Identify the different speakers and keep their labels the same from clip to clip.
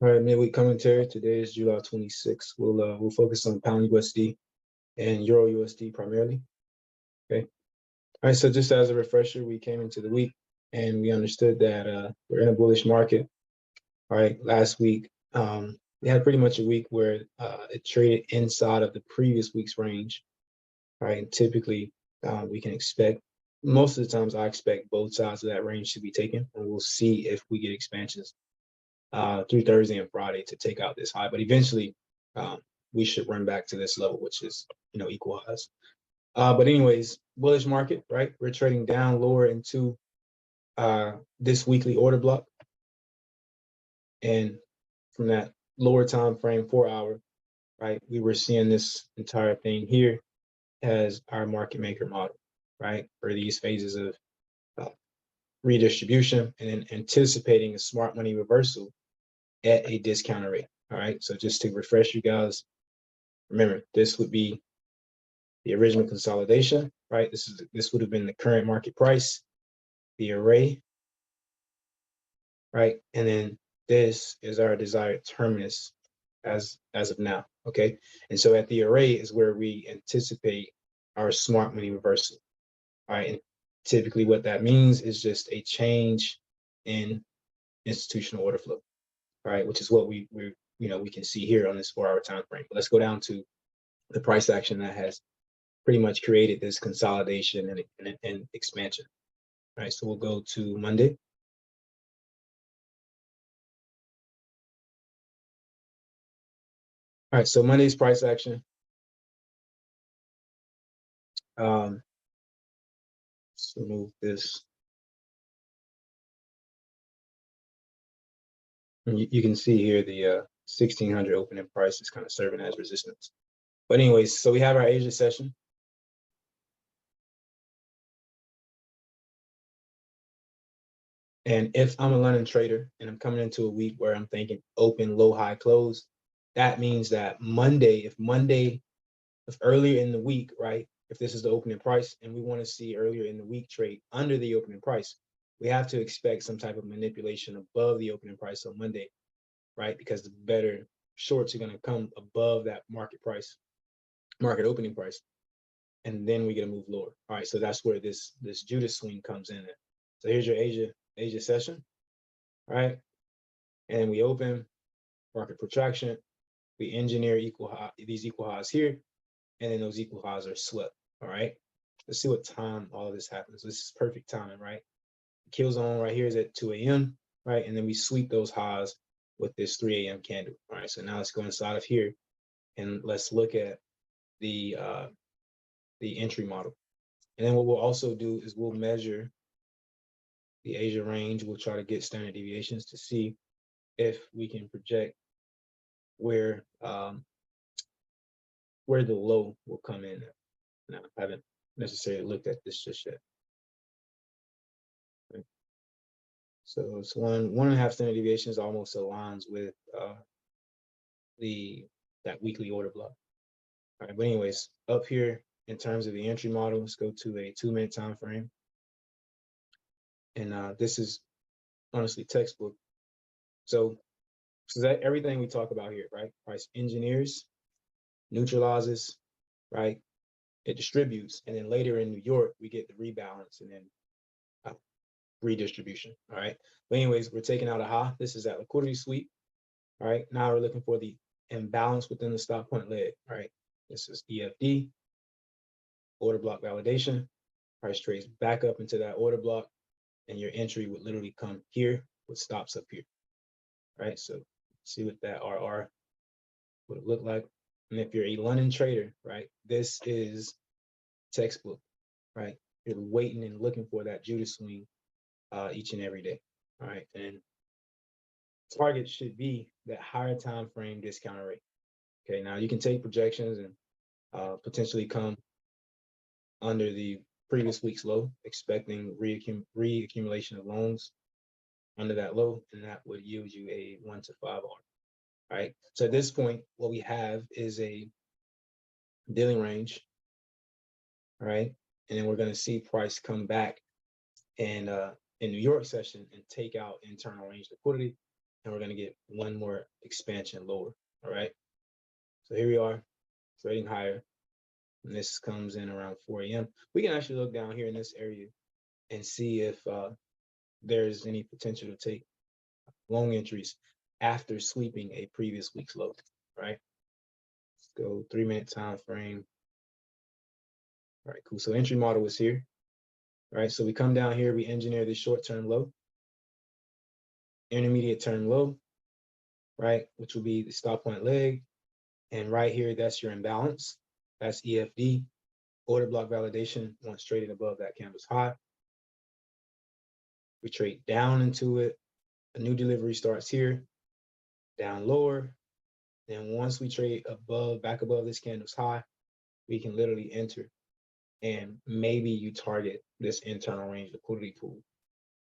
Speaker 1: All right, midweek commentary. Today is July 26th. We'll focus on pound USD and Euro USD primarily. Okay. All right. So just as a refresher, we came into the week and we understood that we're in a bullish market. All right. Last week, we had pretty much a week where it traded inside of the previous week's range. All right. And typically, we can expect most of the times I expect both sides of that range to be taken, and we'll see if we get expansions through Thursday and Friday to take out this high. But eventually, we should run back to this level, which is equal highs. But anyways, bullish market, right? We're trading down lower into this weekly order block, and from that lower time frame, 4 hour, right? We were seeing this entire thing here as our market maker model, right? For these phases of redistribution and then anticipating a smart money reversal at a discounted rate. All right. So just to refresh you guys, remember this would be the original consolidation, right? This would have been the current market price, the array, right? And then this is our desired terminus as of now. Okay. And so at the array is where we anticipate our smart money reversal. All right. And typically what that means is just a change in institutional order flow. All right, which is what we can see here on this 4 hour time frame. But let's go down to the price action that has pretty much created this consolidation and expansion. All right, so we'll go to Monday. All right, so Monday's price action. Let's remove this. And you can see here the 1600 opening price is kind of serving as resistance. But anyways, so we have our Asia session. And if I'm a London trader and I'm coming into a week where I'm thinking open, low, high, close, that means that if earlier in the week, right, if this is the opening price and we want to see earlier in the week trade under the opening price, we have to expect some type of manipulation above the opening price on Monday, right? Because the better shorts are going to come above that market opening price. And then we get to move lower. All right, so that's where this Judas swing comes in. So here's your Asia session, all right? And we open, market protraction, we engineer these equal highs here, and then those equal highs are swept, all right? Let's see what time all of this happens. This is perfect timing, right? The kill zone right here is at 2 a.m., right? And then we sweep those highs with this 3 a.m. candle, all right? So now let's go inside of here, and let's look at the entry model. And then what we'll also do is we'll measure the Asia range. We'll try to get standard deviations to see if we can project where the low will come in. Now, I haven't necessarily looked at this just yet. Okay. So it's 1.5 standard deviations almost aligns with that weekly order block. All right, but anyways, up here in terms of the entry model, let's go to a 2-minute time frame. And this is honestly textbook. So that everything we talk about here, right? Price engineers, neutralizes, right? It distributes, and then later in New York, we get the rebalance and then redistribution, all right? But anyways, we're taking out a high. This is that liquidity sweep, all right? Now we're looking for the imbalance within the stop point leg, all right? This is EFD, order block validation. Price trades back up into that order block, and your entry would literally come here with stops up here, right? So see what that RR would look like. And if you're a London trader, right, this is textbook, right? You're waiting and looking for that Judas swing each and every day, all right? And target should be that higher time frame discount rate. Okay, now you can take projections and potentially come under the previous week's low, expecting reaccumulation of loans under that low, and that would yield you a 1 to 5 R. All right. So at this point, what we have is a dealing range. All right. And then we're going to see price come back and in New York session and take out internal range liquidity and we're going to get one more expansion lower. All right. So here we are trading higher. And this comes in around 4 a.m. We can actually look down here in this area and see if there's any potential to take long entries after sweeping a previous week's low, right? Let's go 3-minute time frame. All right, cool. So entry model is here. All right, so we come down here, we engineer this short-term low, intermediate term low, right, which will be the stop point leg. And right here, that's your imbalance. That's EFD, order block validation, once traded above that candle's high. We trade down into it. A new delivery starts here, down lower. Then once we trade above, back above this candle's high, we can literally enter. And maybe you target this internal range liquidity pool.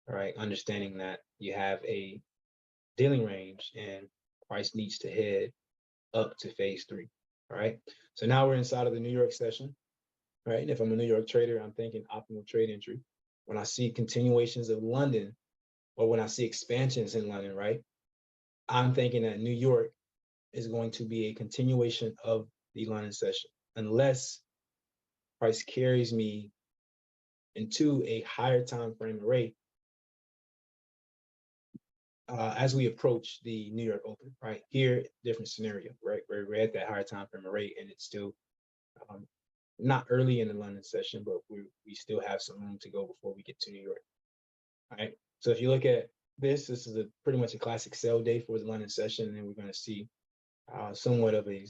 Speaker 1: All right, understanding that you have a dealing range and price needs to head up to phase 3. All right, so now we're inside of the New York session. Right, and if I'm a New York trader, I'm thinking optimal trade entry. When I see continuations of London, or when I see expansions in London, right, I'm thinking that New York is going to be a continuation of the London session, unless price carries me into a higher time frame array as we approach the New York Open. Right here, different scenario, right, where we're at that higher time frame array, and it's still not early in the London session, but we still have some room to go before we get to New York. All right. So if you look at this is a pretty much a classic sell day for the London session, and then we're going to see somewhat of a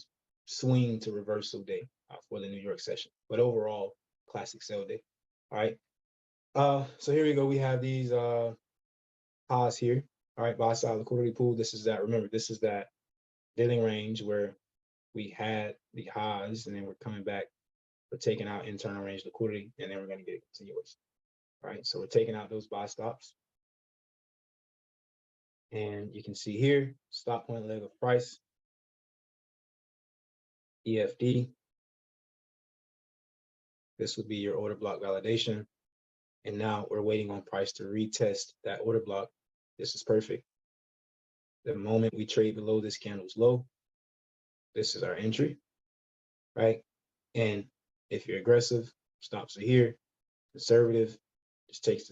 Speaker 1: swing to reversal day for the New York session. But overall, classic sell day. All right. So here we go. We have these highs here. All right, buy side liquidity pool. This is that. Remember, this is that dealing range where we had the highs, and then we're coming back. We're taking out internal range liquidity, and then we're going to get a continuation. All right, so we're taking out those buy stops. And you can see here, stop point leg of price, EFD. This would be your order block validation. And now we're waiting on price to retest that order block. This is perfect. The moment we trade below this candle's low, this is our entry, right? And if you're aggressive, stops are here. Conservative, just take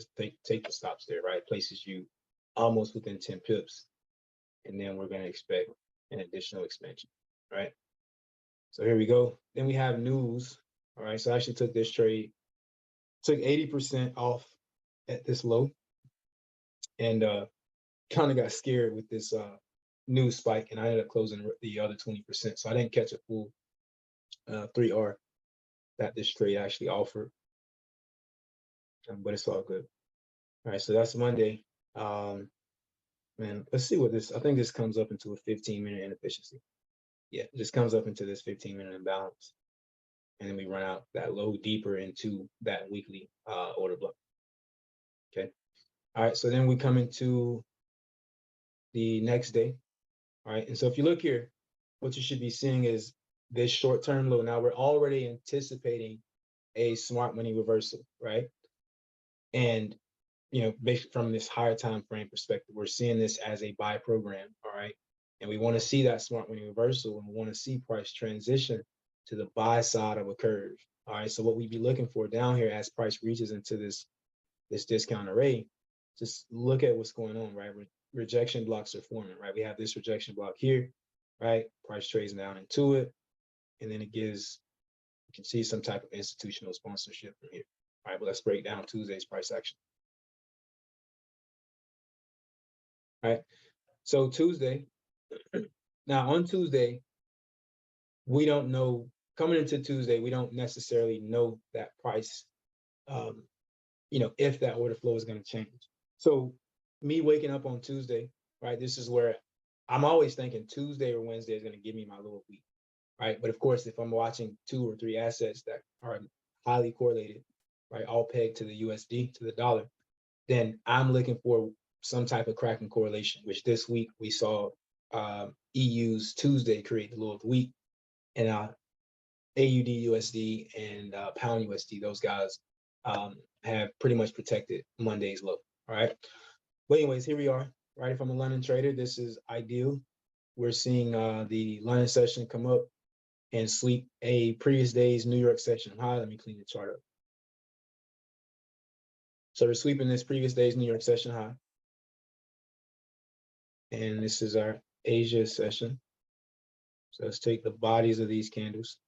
Speaker 1: the stops there, right? Places you almost within 10 pips. And then we're going to expect an additional expansion, right? So here we go. Then we have news. All right, so I actually took this trade, took 80% off at this low, and kind of got scared with this news spike, and I ended up closing the other 20%. So I didn't catch a full 3R that this trade actually offered, but it's all good. All right, so that's Monday. Man, let's see what this, I think this comes up into a 15-minute inefficiency. Yeah, it just comes up into this 15-minute imbalance. And then we run out that low deeper into that weekly order block. Okay. All right, so then we come into the next day. All right, and so if you look here, what you should be seeing is this short-term low. Now we're already anticipating a smart money reversal, right? And based from this higher time frame perspective, we're seeing this as a buy program, all right? And we want to see that smart money reversal, and we want to see price transition to the buy side of a curve. All right, so what we'd be looking for down here as price reaches into this discount array, just look at what's going on, right? Rejection blocks are forming, right? We have this rejection block here, right? Price trades down into it, and then it gives, you can see some type of institutional sponsorship from here. All right, but let's break down Tuesday's price action. All right, so Tuesday, now on Tuesday, we don't know, coming into Tuesday, we don't necessarily know that price, if that order flow is going to change. So me waking up on Tuesday, right, this is where I'm always thinking Tuesday or Wednesday is going to give me my lower week, right? But of course, if I'm watching 2 or 3 assets that are highly correlated, right, all pegged to the USD, to the dollar, then I'm looking for some type of cracking correlation, which this week we saw EU's Tuesday create the low of the week, and AUD USD and pound USD, those guys have pretty much protected Monday's low. All right. But anyways, here we are. right? If I'm a London trader, this is ideal. We're seeing the London session come up and sweep a previous day's New York session high. Let me clean the chart up. So we're sweeping this previous day's New York session high. And this is our Asia session. So let's take the bodies of these candles.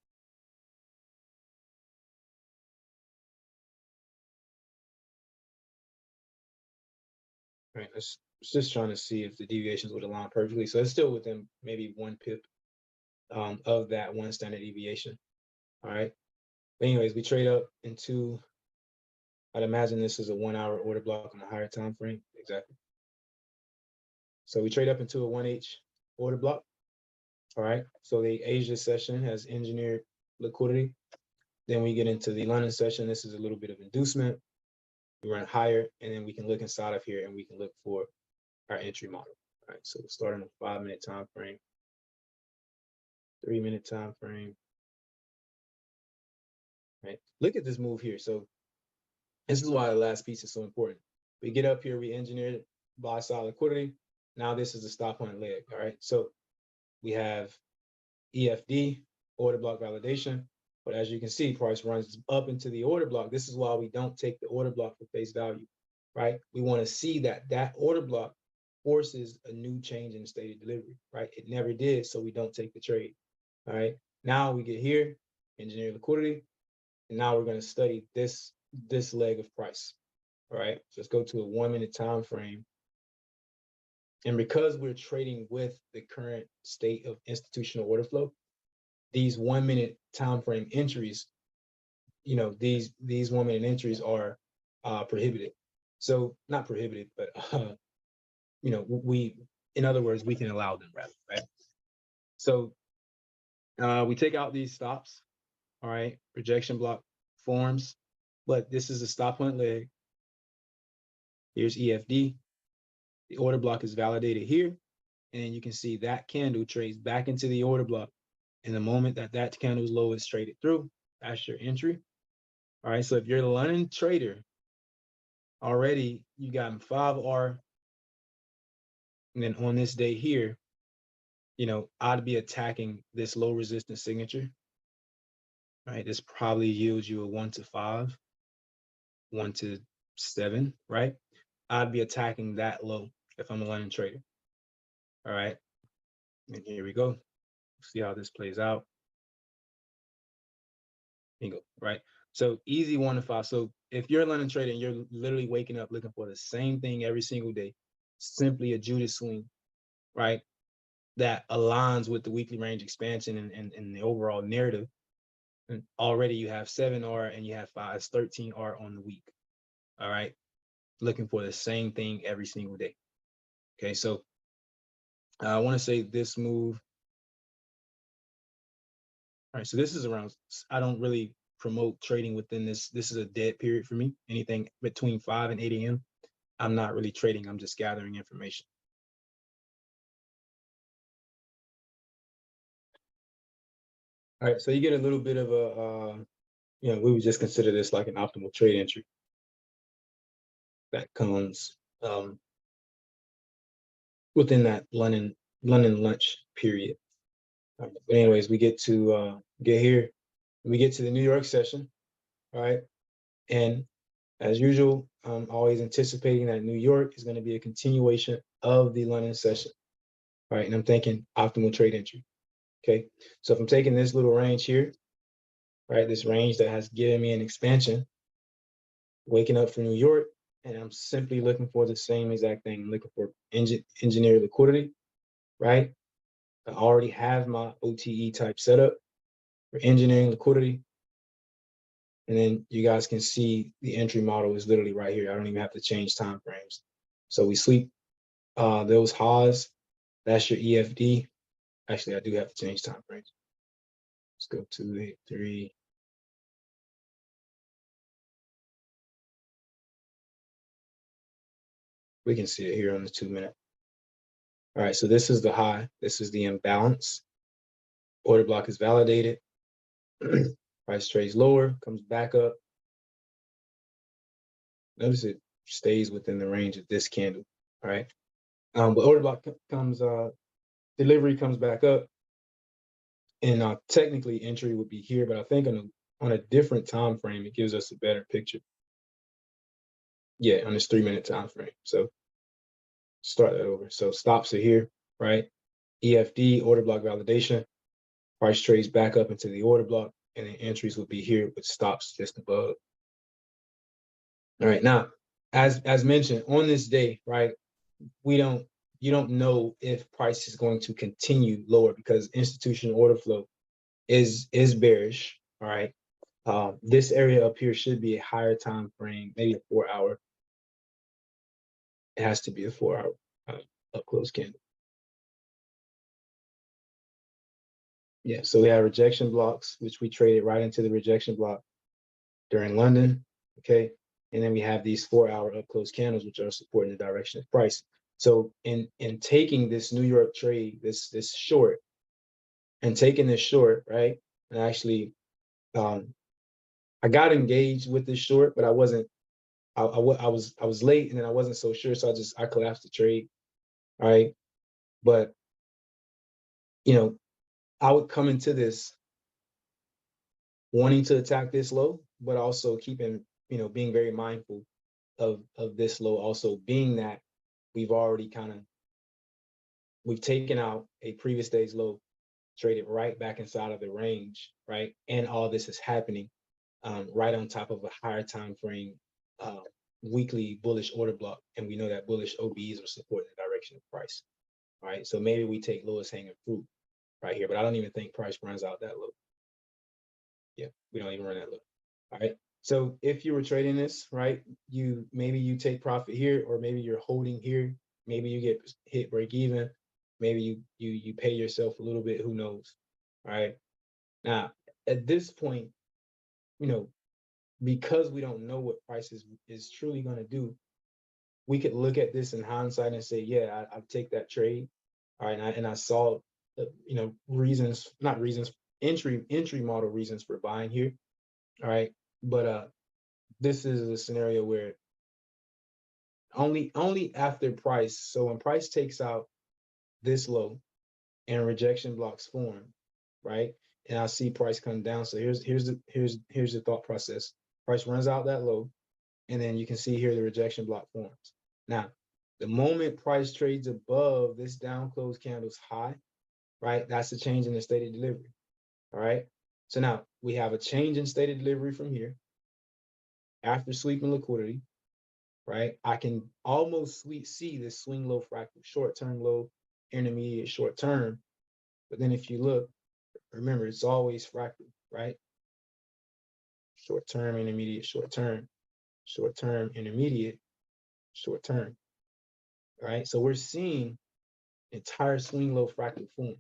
Speaker 1: All right, let's just trying to see if the deviations would align perfectly. So it's still within maybe 1 pip of that 1 standard deviation. All right. But anyways, we trade up into, I'd imagine this is a 1 hour order block on a higher time frame. Exactly. So we trade up into a 1H order block. All right. So the Asia session has engineered liquidity. Then we get into the London session. This is a little bit of inducement. We run higher, and then we can look inside of here and we can look for our entry model. All right. So we'll start on a 5-minute time frame, 3-minute time frame. Right. Look at this move here. So this is why the last piece is so important. We get up here, we engineer buy side liquidity. Now this is a stop hunt leg. All right. So we have EFD, order block validation. But as you can see, price runs up into the order block. This is why we don't take the order block for face value, right? We want to see that that order block forces a new change in stated delivery, right? It never did, so we don't take the trade. All right. Now we get here, engineer liquidity, and now we're going to study this leg of price. All right. So let's go to a 1-minute time frame. And because we're trading with the current state of institutional order flow, these 1-minute time frame entries, you know, these 1-minute entries are prohibited. So not prohibited, but you know, we, in other words, we can allow them, rather, right? So we take out these stops. All right, projection block forms, but this is a stop hunt leg. Here's EFD. The order block is validated here, and you can see that candle trades back into the order block. And the moment that that candle's low is traded through, that's your entry. All right, so if you're a London trader, already you got 5R, and then on this day here, you know, I'd be attacking this low resistance signature. Right, this probably yields you a 1 to 5, 1 to 7, right? I'd be attacking that low if I'm a London trader. All right, and here we go. See how this plays out. Bingo, right? So easy 1 to 5. So if you're a London trader and you're literally waking up looking for the same thing every single day, simply a Judas swing, right? That aligns with the weekly range expansion and the overall narrative. And already you have 7R and you have 5, it's 13R on the week. All right, looking for the same thing every single day. Okay, so I want to say this move. All right, so this is around, I don't really promote trading within this. This is a dead period for me. Anything between 5 and 8 a.m. I'm not really trading. I'm just gathering information. All right, so you get a little bit of a, you know, we would just consider this like an optimal trade entry that comes within that London lunch period. But anyways, we get to get here. We get to the New York session, all right? And as usual, I'm always anticipating that New York is going to be a continuation of the London session, all right? And I'm thinking optimal trade entry, okay? So if I'm taking this little range here, right, this range that has given me an expansion, waking up from New York, and I'm simply looking for the same exact thing. I'm looking for engineered liquidity, right? I already have my OTE type setup for engineering liquidity. And then you guys can see the entry model is literally right here. I don't even have to change time frames. So we sweep those highs. That's your EFD. Actually, I do have to change time frames. Let's go 283. We can see it here on the 2-minute. All right, so this is the high. This is the imbalance. Order block is validated. Price trades lower, comes back up. Notice it stays within the range of this candle, all right? But order block comes, delivery comes back up, and technically entry would be here, but I think on a different time frame, it gives us a better picture. Yeah, on this 3-minute time frame. So start that over. So stops are here, right? EFD, order block validation. Price trades back up into the order block, and then entries would be here with stops just above. All right, now, as mentioned, on this day, right, you don't know if price is going to continue lower because institutional order flow is bearish. All right. This area up here should be a higher time frame, maybe a 4-hour. It has to be a 4-hour up close candle. Yeah, so we have rejection blocks, which we traded right into the rejection block during London. Okay. And then we have these 4-hour up close candles, which are supporting the direction of price. So in taking this New York trade, this short, and taking this short, right? And actually, I got engaged with this short, but I wasn't. I was late, and then I wasn't so sure, so I collapsed the trade. All right, but you know, I would come into this wanting to attack this low, but also keeping, being very mindful of this low, also being that we've already we've taken out a previous day's low, traded right back inside of the range, right? And all this is happening right on top of a higher time frame weekly bullish order block. And we know that bullish OBs are supporting the direction of price, right? So maybe we take lowest hanging fruit right here, but I don't even think price runs out that low. Yeah, we don't even run that low. All right. So if you were trading this, right, maybe you take profit here, or maybe you're holding here. Maybe you get hit break even. Maybe you pay yourself a little bit. Who knows? All right. Now, at this point, because we don't know what price is truly going to do, we could look at this in hindsight and say, yeah, I'd take that trade. All right. And I saw, reasons, not reasons, entry model reasons for buying here. All right. But this is a scenario where only after price. So when price takes out this low and rejection blocks form, right? And I see price come down. So here's the thought process. Price runs out that low, and then you can see here the rejection block forms. Now, the moment price trades above this down close candle's high, right? That's a change in the stated delivery. All right. So now we have a change in stated delivery from here after sweeping liquidity, right? I can almost see this swing low fractal, short-term low, intermediate short-term. But then if you look, remember, it's always fractal, right? Short-term, intermediate, short-term, short-term, intermediate, short-term, right? So we're seeing entire swing low fractal form,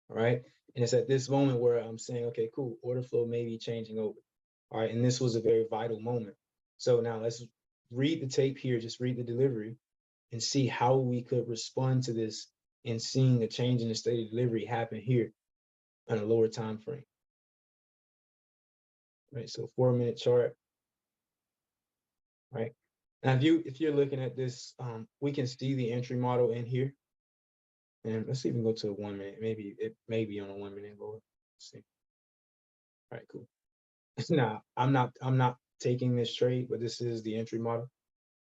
Speaker 1: all right? And it's at this moment where I'm saying, okay, cool, order flow may be changing over, all right? And this was a very vital moment. So now let's read the tape here, just read the delivery and see how we could respond to this and seeing the change in the state of delivery happen here on a lower time frame. Right, so 4-minute chart. Right. Now, if you're looking at this, we can see the entry model in here. And let's even go to a 1 minute. Maybe it may be on a 1 minute lower. Let's see. All right, cool. Now, I'm not taking this trade, but this is the entry model.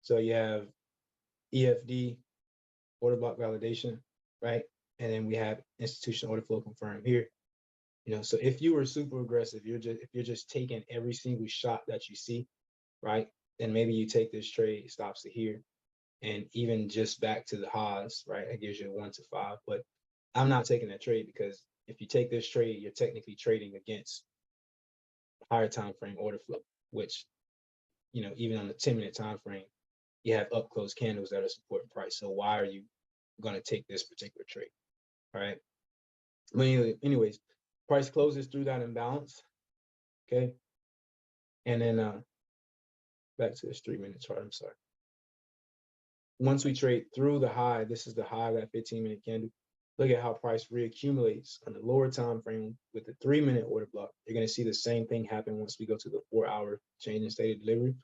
Speaker 1: So you have EFD, order block validation, right? And then we have institutional order flow confirmed here. So if you were super aggressive, if you're just taking every single shot that you see, right? Then maybe you take this trade, stops it here, and even just back to the highs, right? It gives you a 1 to 5. But I'm not taking that trade because if you take this trade, you're technically trading against higher time frame order flow, which, even on the 10-minute time frame, you have up close candles that are supporting price. So why are you going to take this particular trade? All right. But anyways, price closes through that imbalance. Okay. And then back to this 3-minute chart. I'm sorry. Once we trade through the high, this is the high of that 15-minute candle. Look at how price reaccumulates on the lower time frame with the 3-minute order block. You're going to see the same thing happen once we go to the 4-hour change in state of delivery.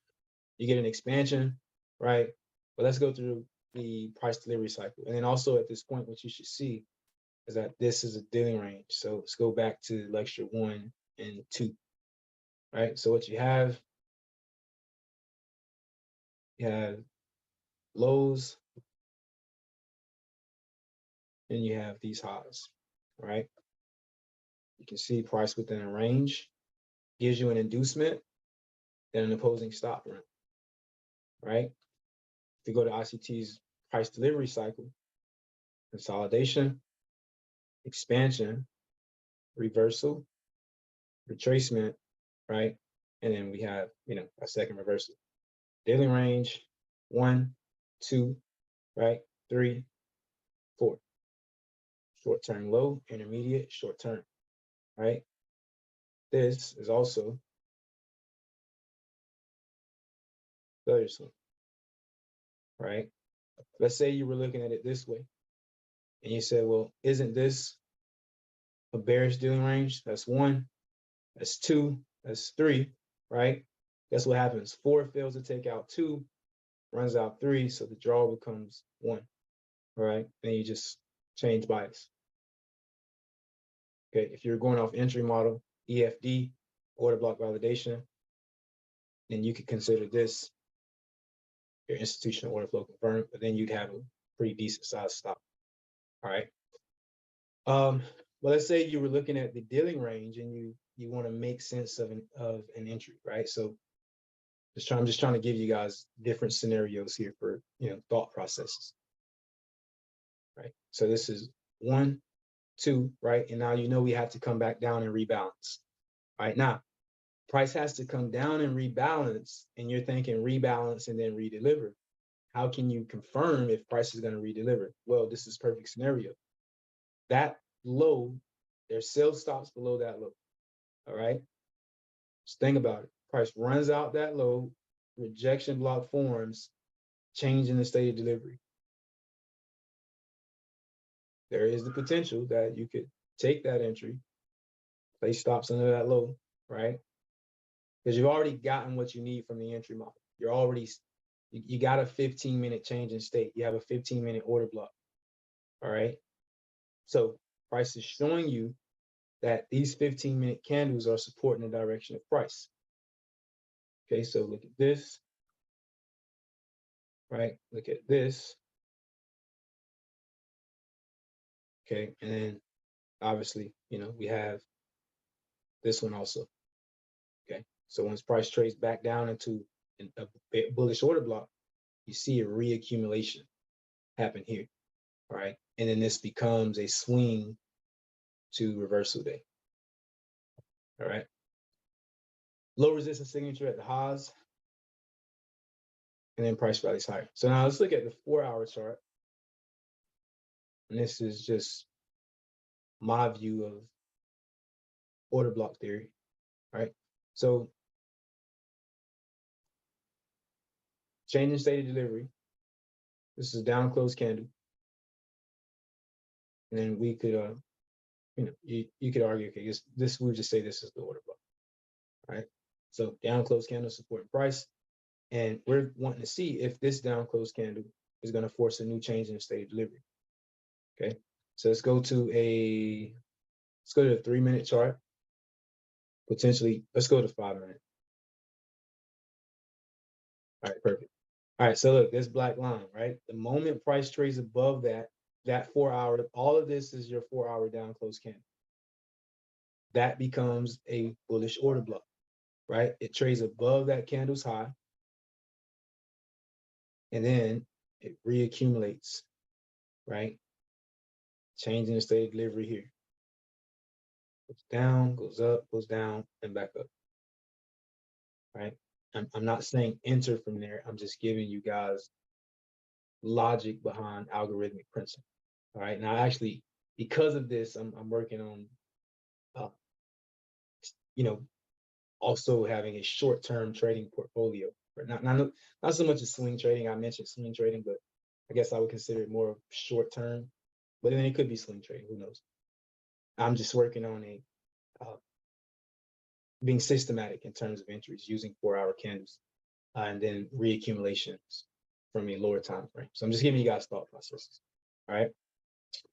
Speaker 1: You get an expansion, right? But let's go through the price delivery cycle. And then also at this point, what you should see is that this is a dealing range. So let's go back to lecture 1 and 2, right? So what you have lows, and you have these highs, right? You can see price within a range gives you an inducement and an opposing stop run, right? If you go to ICT's price delivery cycle, consolidation, expansion, reversal, retracement, right? And then we have, a second reversal. Daily range, 1, 2, right? 3, 4. Short-term low, intermediate, short-term, right? This is also failure zone, right? Let's say you were looking at it this way, and you said, well, isn't this a bearish dealing range? That's 1, that's 2, that's 3, right? Guess what happens? 4 fails to take out 2, runs out 3, so the draw becomes 1, all right? Then you just change bias. Okay, if you're going off entry model, EFD, order block validation, then you could consider this your institutional order flow confirmed, but then you'd have a pretty decent size stop. All right. Well, let's say you were looking at the dealing range and you want to make sense of an entry, right? So I'm just trying to give you guys different scenarios here for thought processes. Right. So this is 1, 2, right? And now we have to come back down and rebalance. Right now, price has to come down and rebalance, and you're thinking rebalance and then redeliver. How can you confirm if price is going to redeliver? Well, this is perfect scenario. That low, there's sales stops below that low. All right. Just think about it. Price runs out that low, rejection block forms, change in the state of delivery. There is the potential that you could take that entry, place stops under that low, right? Because you've already gotten what you need from the entry model. You got a 15-minute change in state. You have a 15-minute order block. All right. So price is showing you that these 15-minute candles are supporting the direction of price. Okay, so look at this. Right, look at this. Okay, and then obviously, we have this one also. Okay, so once price trades back down into a bullish order block, you see a reaccumulation happen here. All right, and then this becomes a swing to reversal day. All right, low resistance signature at the highs, and then price rallies higher. So now let's look at the 4-hour chart. And this is just my view of order block theory, right? So change in state of delivery. This is a down close candle. And then we could, you could argue, okay, this we would just say this is the order block, right? So down close candle supporting price. And we're wanting to see if this down close candle is going to force a new change in the state of delivery. Okay, so let's go to the 3-minute chart. Potentially, let's go to 5-minute. All right, perfect. All right, so look, this black line, right? The moment price trades above that 4-hour, all of this is your 4-hour down close candle. That becomes a bullish order block, right? It trades above that candle's high, and then it reaccumulates, right? Changing the state of delivery here. Goes down, goes up, goes down, and back up, right? I'm not saying enter from there. I'm just giving you guys logic behind algorithmic principle. All right. Now, actually, because of this, I'm working on, also having a short-term trading portfolio. Not so much as swing trading. I mentioned swing trading, but I guess I would consider it more short-term. But then it could be swing trading. Who knows? I'm just working on being systematic in terms of entries using 4-hour candles and then reaccumulations from a lower time frame. So I'm just giving you guys thought processes. All right.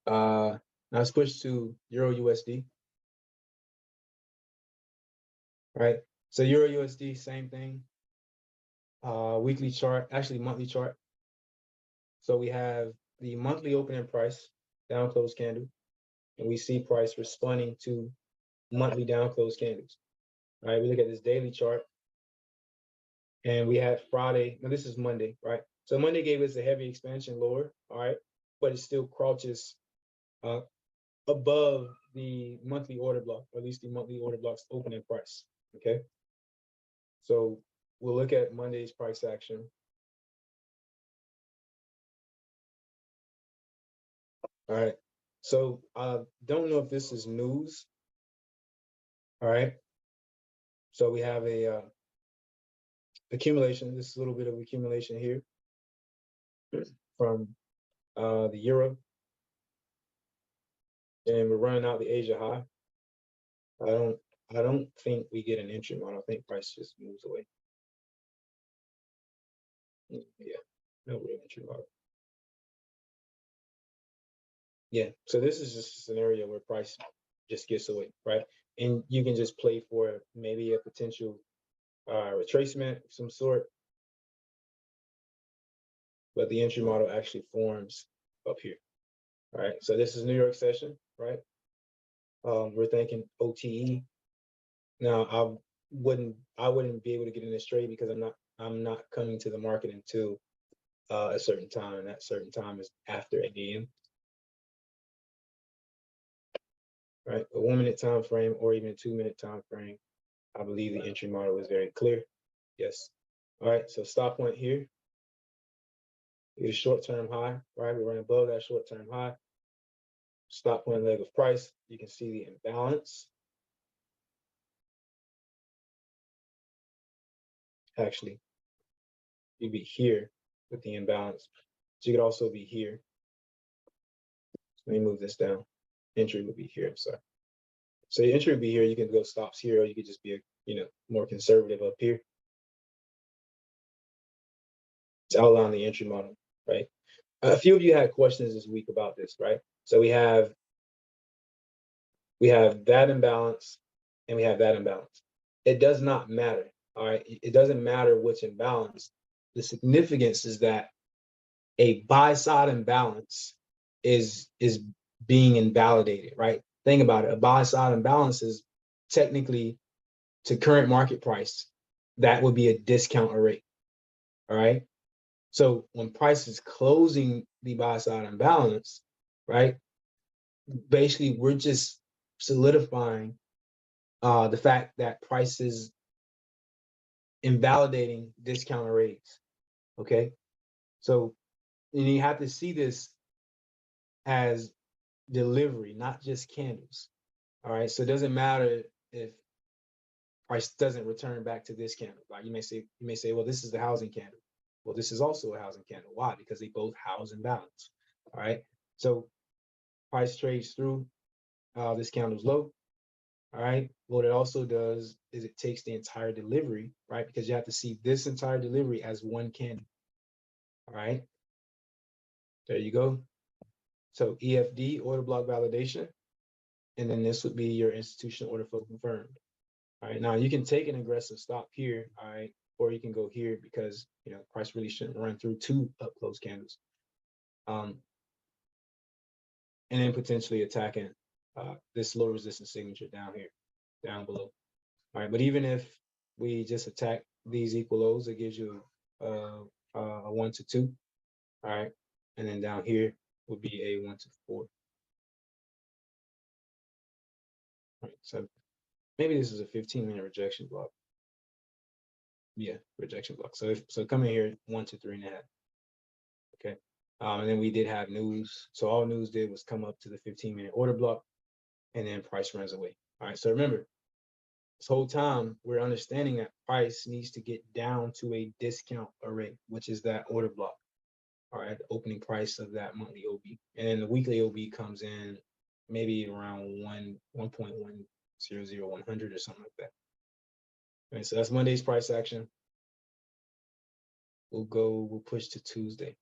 Speaker 1: Now let's switch to Euro USD. All right. So Euro USD, same thing. Weekly chart, actually monthly chart. So we have the monthly opening price, down close candle, and we see price responding to monthly down close candles. All right, we look at this daily chart, and we have Friday. Now this is Monday, right? So Monday gave us a heavy expansion lower, all right, but it still crouches above the monthly order block, or at least the monthly order block's opening price. Okay. So we'll look at Monday's price action. All right. So I don't know if this is news. All right. So we have a accumulation. This is a little bit of accumulation here from the euro, and we're running out the Asia high. I don't think we get an entry model. I think price just moves away. Yeah, no real entry model. Yeah, so this is just a scenario where price just gets away, right? And you can just play for maybe a potential retracement of some sort, but the entry model actually forms up here. All right, so this is New York session, right? We're thinking OTE. Now I wouldn't be able to get in this trade because I'm not coming to the market until a certain time, and that certain time is after 8 a.m. Right, a 1 minute time frame or even a 2 minute time frame. I believe the entry model is very clear. Yes. All right, so stop point here. Get a short-term high, right? We're running above that short-term high. Stop point leg of price. You can see the imbalance. Actually, you'd be here with the imbalance. So you could also be here. Let me move this down. Entry would be here, I'm sorry. So your entry would be here. You can go stops here, or you could just be, more conservative up here. To outline the entry model, right? A few of you had questions this week about this, right? So we have that imbalance and we have that imbalance. It does not matter, all right? It doesn't matter which imbalance. The significance is that a buy side imbalance is being invalidated, right? Think about it. A buy side imbalance is technically, to current market price, that would be a discount rate, all right? So when price is closing the buy side imbalance, right? Basically, we're just solidifying the fact that price is invalidating discount rates. Okay, so you have to see this as delivery, not just candles. All right, so it doesn't matter if price doesn't return back to this candle. Like you may say, well, this is the housing candle. Well, this is also a housing candle. Why? Because they both house and balance. All right, so price trades through this candle's low. All right, what it also does is it takes the entire delivery, right? Because you have to see this entire delivery as one candle. All right, there you go. So EFD, order block validation, and then this would be your institutional order flow confirmed. All right, now you can take an aggressive stop here, all right, or you can go here because price really shouldn't run through two up close candles, and then potentially attacking this low resistance signature down here, down below. All right, but even if we just attack these equal lows, it gives you a 1 to 2. All right, and then down here would be a 1 to 4. All right, so maybe this is a 15-minute rejection block. Yeah, rejection block. So come in here 1 to 3.5. Okay, and then we did have news. So all news did was come up to the 15-minute order block, and then price runs away. All right, so remember, this whole time we're understanding that price needs to get down to a discount array, which is that order block. All right, the opening price of that monthly OB, and then the weekly OB comes in maybe around 1.100 or something like that. Okay, so that's Monday's price action. we'll push to Tuesday.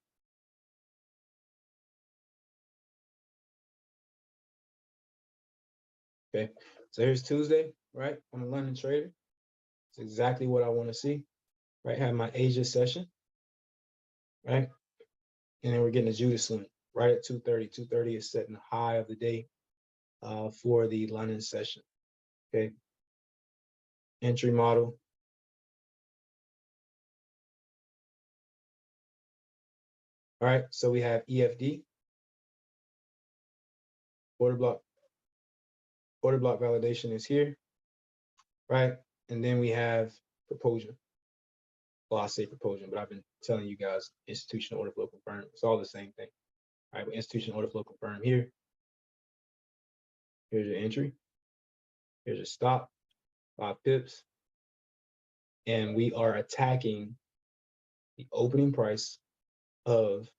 Speaker 1: Okay, so here's Tuesday, right? On the London trader. It's exactly what I want to see, right? Have my Asia session, right? And then we're getting a Judas swing right at 230. 230 is setting the high of the day for the London session. Okay. Entry model. All right, so we have EFD, order block validation is here, right? And then we have propulsion. Well, I say propulsion, but I've been telling you guys institutional order flow confirmed. It's all the same thing. All right, institutional order flow confirmed here. Here's your entry. Here's your stop, 5 pips. And we are attacking the opening price of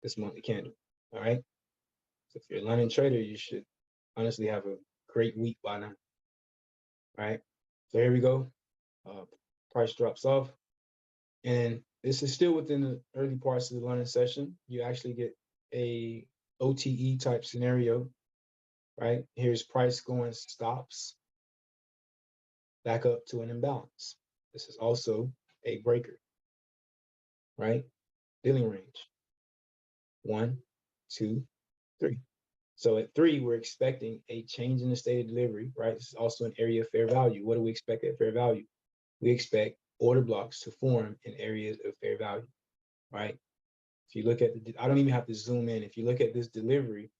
Speaker 1: this monthly candle. All right. So if you're a London trader, you should honestly have a great week by now. All right. So here we go. Price drops off. And this is still within the early parts of the London session. You actually get a OTE type scenario, right? Here's price going stops back up to an imbalance. This is also a breaker, right? Dealing range. 1, 2, 3. So at 3, we're expecting a change in the state of delivery, right? This is also an area of fair value. What do we expect at fair value? We expect order blocks to form in areas of fair value, right? If you look at the, I don't even have to zoom in. If you look at this delivery,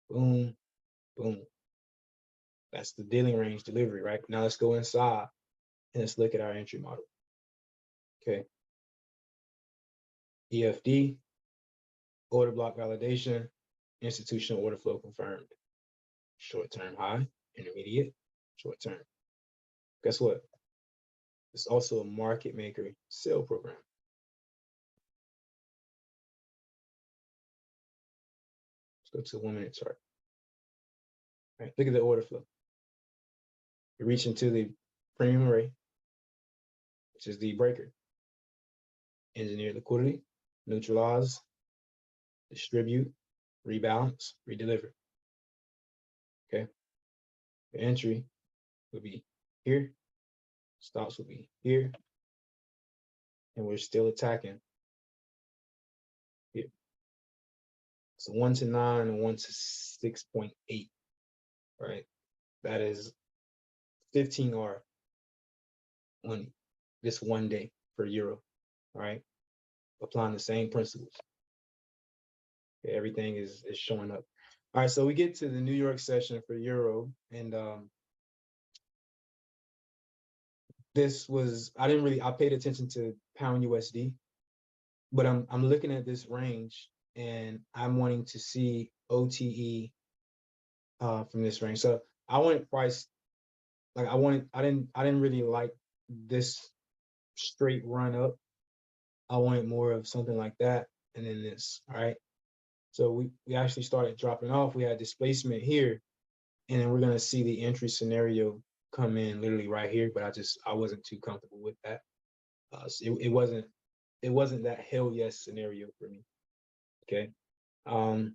Speaker 1: boom, boom. That's the dealing range delivery, right? Now let's go inside and let's look at our entry model. Okay. EFD, order block validation, institutional order flow confirmed. Short-term high, intermediate, short-term. Guess what? It's also a market maker sale program. Let's go to the 1-minute chart. All right, look at the order flow. You reach into the premium array, which is the breaker. Engineer liquidity, neutralize, distribute, rebalance, redeliver. Okay. The entry will be here, stops will be here, and we're still attacking here. So 1 to 9 and 1 to 6.8, right? That is 15R on this one day for euro, all right? Applying the same principles. Okay, everything is showing up. All right, so we get to the New York session for euro, and this was, I paid attention to pound USD, but I'm looking at this range and I'm wanting to see OTE from this range. So I wanted price, like I didn't really like this straight run up. I wanted more of something like that, and then this, all right? So we actually started dropping off. We had displacement here, and then we're gonna see the entry scenario come in literally right here, but I wasn't too comfortable with that. So it wasn't that hell yes scenario for me. Okay. All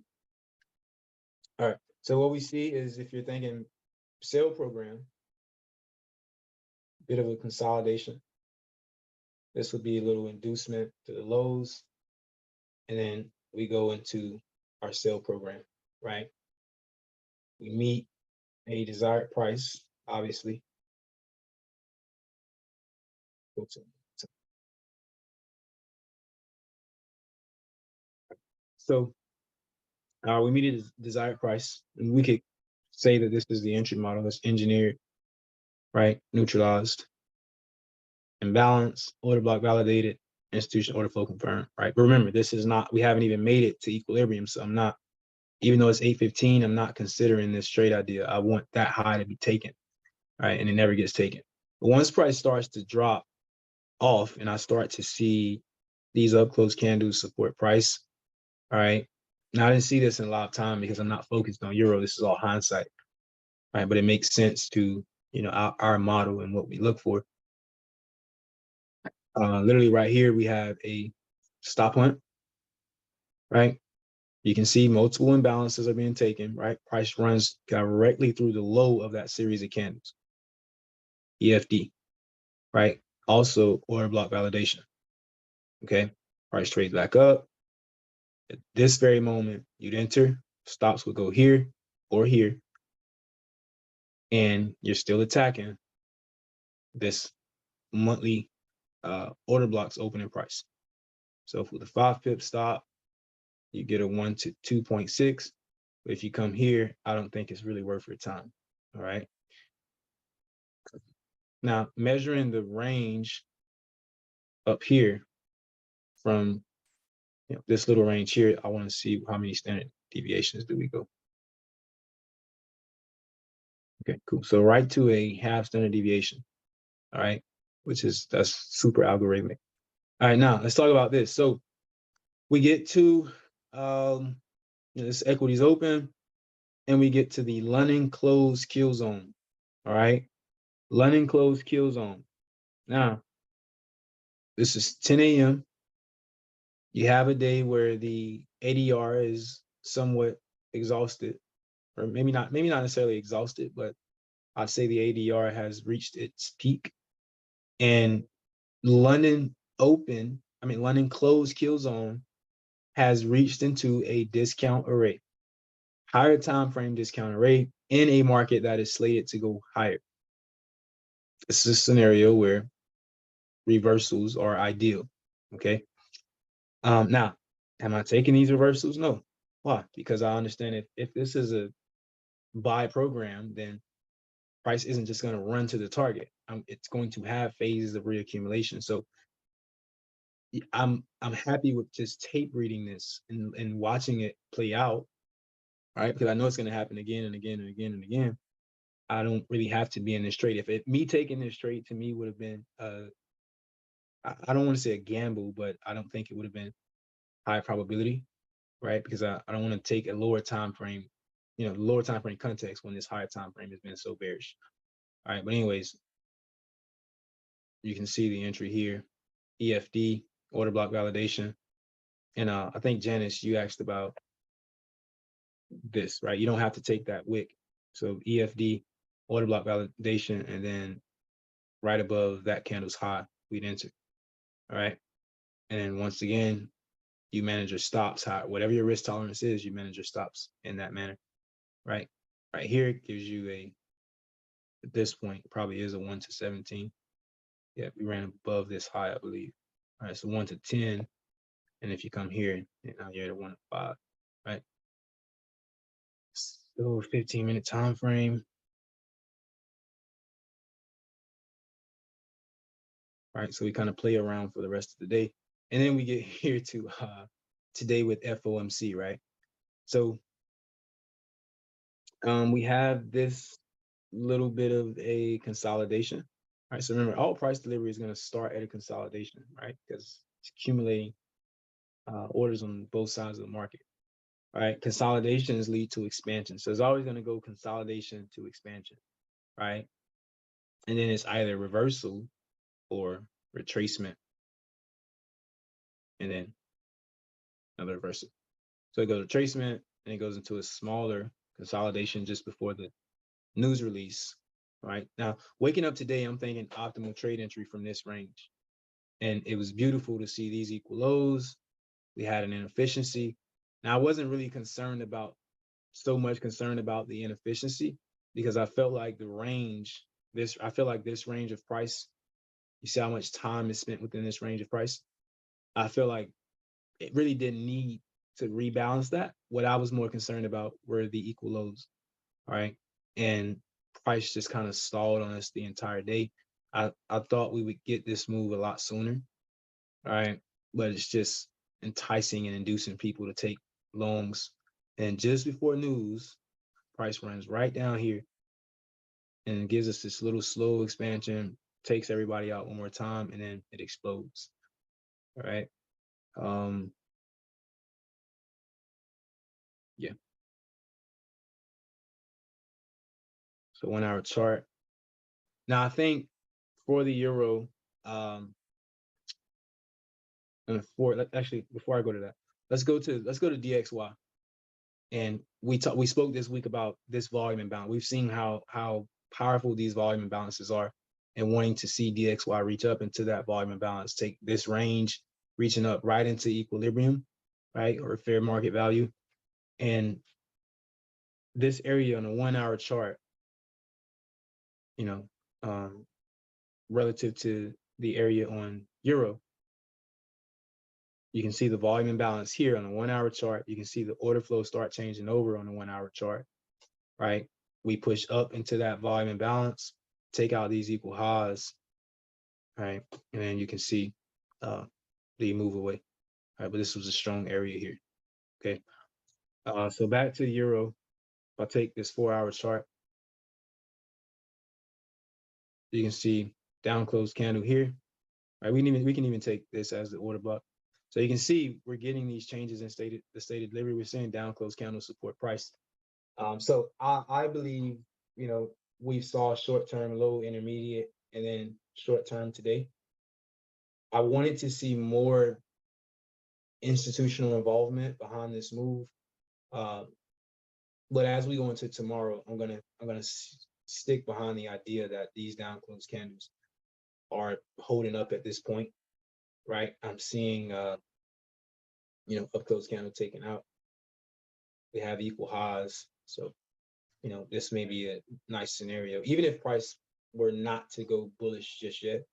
Speaker 1: right. So what we see is, if you're thinking sale program, bit of a consolidation. This would be a little inducement to the lows, and then we go into our sale program, right? We meet a desired price, obviously. So we meet a desired price, and we could say that this is the entry model that's engineered, right? Neutralized, imbalance, order block validated, institutional order flow confirmed, right? But remember, this is not, we haven't even made it to equilibrium. So I'm not, even though it's 8:15, I'm not considering this trade idea. I want that high to be taken, right? And it never gets taken. But once price starts to drop off and I start to see these up close candles support price, all right? Now I didn't see this in live time because I'm not focused on euro. This is all hindsight, right? But it makes sense to, our model and what we look for. Literally right here, we have a stop hunt, right? You can see multiple imbalances are being taken, right? Price runs directly through the low of that series of candles, EFD, right? Also, order block validation, okay? Price trades back up. At this very moment, you'd enter, stops would go here or here, and you're still attacking this monthly order blocks opening price. So for the 5 pip stop, you get a 1 to 2.6. But if you come here, I don't think it's really worth your time. All right. Now, measuring the range up here from this little range here, I want to see how many standard deviations do we go. Okay, cool. So right to a half standard deviation. All right, that's super algorithmic. All right, now let's talk about this. So we get to this equities open, and we get to the London close kill zone. All right, London close kill zone. Now, this is 10 a.m. You have a day where the ADR is somewhat exhausted, or maybe not necessarily exhausted, but I'd say the ADR has reached its peak. And London close kill zone has reached into a discount array, higher time frame discount array in a market that is slated to go higher. This is a scenario where reversals are ideal. Okay. Now, am I taking these reversals? No. Why? Because I understand if this is a buy program, then price isn't just going to run to the target. It's going to have phases of reaccumulation. So I'm happy with just tape reading this and watching it play out, right? Because I know it's going to happen again and again and again and again. I don't really have to be in this trade. If me taking this trade to me would have been, I don't want to say a gamble, but I don't think it would have been high probability, right? Because I don't want to take a lower time frame, lower time frame context when this higher time frame has been so bearish. All right, but anyways, you can see the entry here, EFD, order block validation. And I think Janice, you asked about this, right? You don't have to take that wick. So EFD, order block validation, and then right above that candle's high, we'd enter. All right. And then once again, you manage your stops high. Whatever your risk tolerance is, you manage your stops in that manner. Right. Right here it gives you at this point, probably is a 1 to 17. Yeah, we ran above this high, I believe. All right, so 1 to 10. And if you come here, now you're at a 1 to 5, right? So 15-minute time frame. Right, so we kind of play around for the rest of the day. And then we get here to today with FOMC, right? So we have this little bit of a consolidation. All right, so remember, all price delivery is going to start at a consolidation, right? Because it's accumulating orders on both sides of the market. Right, consolidations lead to expansion. So it's always going to go consolidation to expansion, right? And then it's either reversal or retracement, and then another reversal. So it goes to retracement, and it goes into a smaller consolidation just before the news release, right? Now, waking up today, I'm thinking optimal trade entry from this range. And it was beautiful to see these equal lows. We had an inefficiency. Now, I wasn't really so much concerned about the inefficiency, because I felt like this range of price, you see how much time is spent within this range of price. I feel like it really didn't need to rebalance that. What I was more concerned about were the equal lows, all right? And price just kind of stalled on us the entire day. I thought we would get this move a lot sooner, all right? But it's just enticing and inducing people to take longs. And just before news, price runs right down here and gives us this little slow expansion, takes everybody out one more time, and then it explodes. All right. Yeah. So 1 hour chart. Now I think for the euro, And actually, before I go to that, let's go to DXY. And we spoke this week about this volume imbalance. We've seen how powerful these volume imbalances are, and wanting to see DXY reach up into that volume imbalance, take this range, reaching up right into equilibrium, right, or fair market value. And this area on a 1 hour chart, you know, relative to the area on Euro, you can see the volume imbalance here on a 1 hour chart. You can see the order flow start changing over on the 1 hour chart, right? We push up into that volume imbalance, take out these equal highs, right? And then you can see the move away, right? But this was a strong area here, okay? So back to the Euro, if I take this 4 hour chart, you can see down close candle here, right? We can even take this as the order block. So you can see we're getting these changes in the stated delivery. We're seeing down close candle support price. So I believe, you know, we saw short-term, low, intermediate, and then short-term today. I wanted to see more institutional involvement behind this move. But as we go into tomorrow, I'm gonna stick behind the idea that these down close candles are holding up at this point, right? I'm seeing you know, up close candle taken out. We have equal highs, so you know, this may be a nice scenario. Even if price were not to go bullish just yet,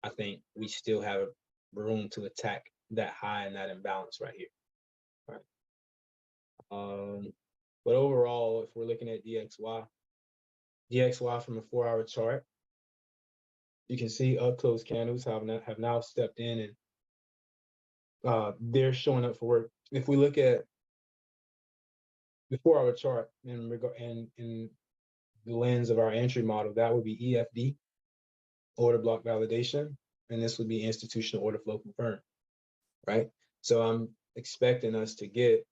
Speaker 1: I think we still have room to attack that high and that imbalance right here. All right. But overall, if we're looking at DXY from a 4 hour chart, you can see up close candles have now stepped in, and they're showing up for work. If we look at the 4 hour chart in the lens of our entry model, that would be EFD, order block validation, and this would be institutional order flow confirmed, right? So I'm expecting us to get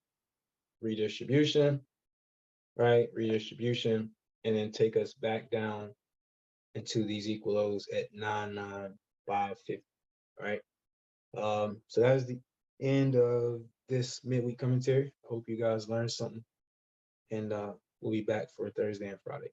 Speaker 1: redistribution, right? Redistribution, and then take us back down into these equal lows at 99550, right? So that is the end of this midweek commentary. I hope you guys learned something, and we'll be back for Thursday and Friday.